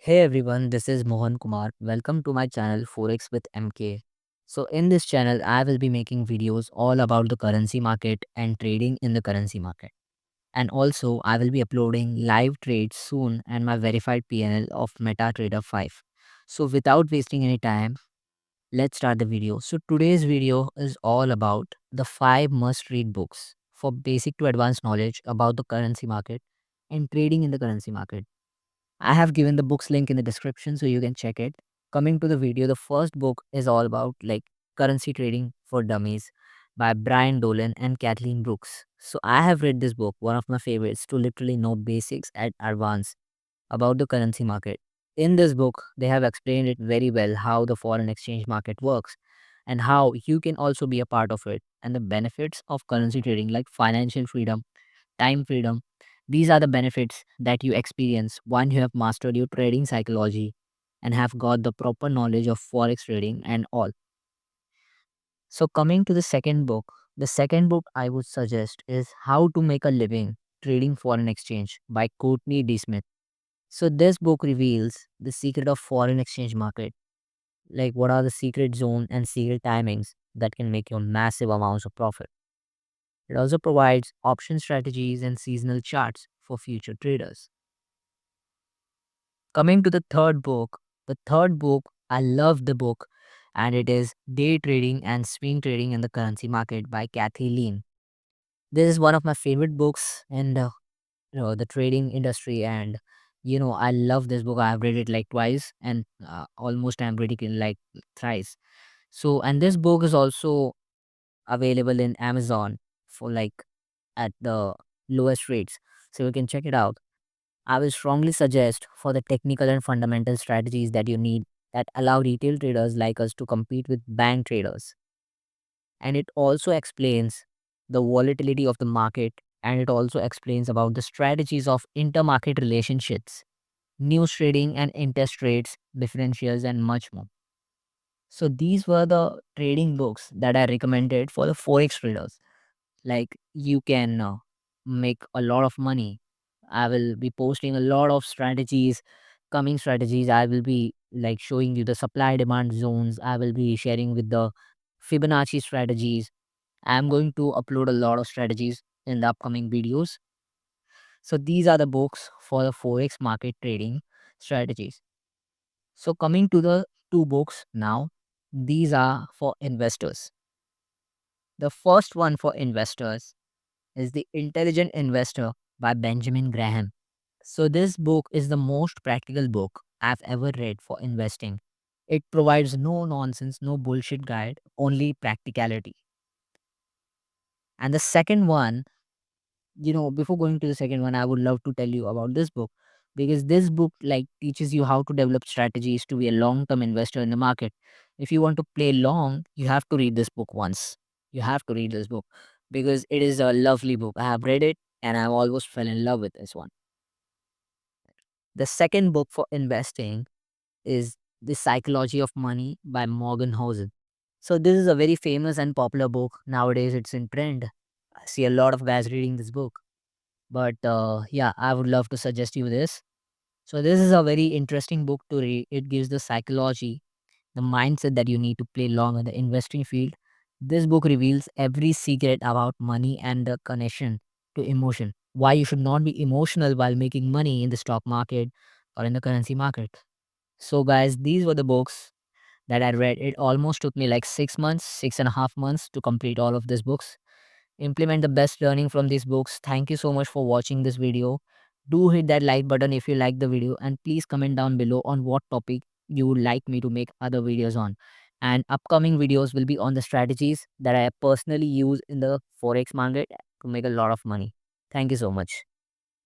Hey everyone, this is Mohan Kumar. Welcome to my channel Forex with MK. So in this channel, I will be making videos all about the currency market and trading in the currency market. And also, I will be uploading live trades soon and my verified PNL of MetaTrader 5. So without wasting any time, let's start the video. So today's video is all about the 5 must-read books for basic to advanced knowledge about the currency market and trading in the currency market. I have given the books link in the description so you can check it. Coming to the video, the first book is all about like currency trading for dummies by Brian Dolan and Kathleen Brooks. So I have read this book, one of my favorites, to literally know basics at advance about the currency market. In this book, they have explained it very well how the foreign exchange market works and how you can also be a part of it and the benefits of currency trading like financial freedom, time freedom. These are the benefits that you experience once you have mastered your trading psychology and have got the proper knowledge of forex trading and all. So, coming to the second book I would suggest is How to Make a Living Trading Foreign Exchange by Courtney D. Smith. So, this book reveals the secret of foreign exchange market, like what are the secret zone and secret timings that can make you massive amounts of profit. It also provides option strategies and seasonal charts for future traders. Coming to the third book, I love the book, and it is Day Trading and Swing Trading in the Currency Market by Kathy Lean. This is one of my favorite books in the trading industry, and I love this book. I have read it like twice, and almost I'm reading it like thrice. So, and this book is also available in Amazon for like at the lowest rates, so you can check it out. I will strongly suggest for the technical and fundamental strategies that you need that allow retail traders like us to compete with bank traders. And it also explains the volatility of the market, and it also explains about the strategies of intermarket relationships, news trading and interest rates, differentials, and much more. So these were the trading books that I recommended for the forex traders. Like you can make a lot of money. I will be posting a lot of strategies, coming strategies. I will be like showing you the supply demand zones. I will be sharing with the Fibonacci strategies. I'm going to upload a lot of strategies in the upcoming videos. So these are the books for the forex market trading strategies. So coming to the two books now, these are for investors. The first one for investors is The Intelligent Investor by Benjamin Graham. So, this book is the most practical book I've ever read for investing. It provides no nonsense, no bullshit guide, only practicality. And the second one, before going to the second one, I would love to tell you about this book because this book like teaches you how to develop strategies to be a long-term investor in the market. If you want to play long, you have to read this book once. You have to read this book because it is a lovely book. I have read it and I've almost fell in love with this one. The second book for investing is The Psychology of Money by Morgan Housel. So this is a very famous and popular book. Nowadays it's in trend. I see a lot of guys reading this book. But yeah, I would love to suggest you this. So this is a very interesting book to read. It gives the psychology, the mindset that you need to play long in the investing field. This book reveals every secret about money and the connection to emotion. Why you should not be emotional while making money in the stock market or in the currency market. So guys, these were the books that I read. It almost took me like 6 months, 6.5 months to complete all of these books. Implement the best learning from these books. Thank you so much for watching this video. Do hit that like button if you like the video, and please comment down below on what topic you would like me to make other videos on. And upcoming videos will be on the strategies that I personally use in the forex market to make a lot of money. Thank you so much.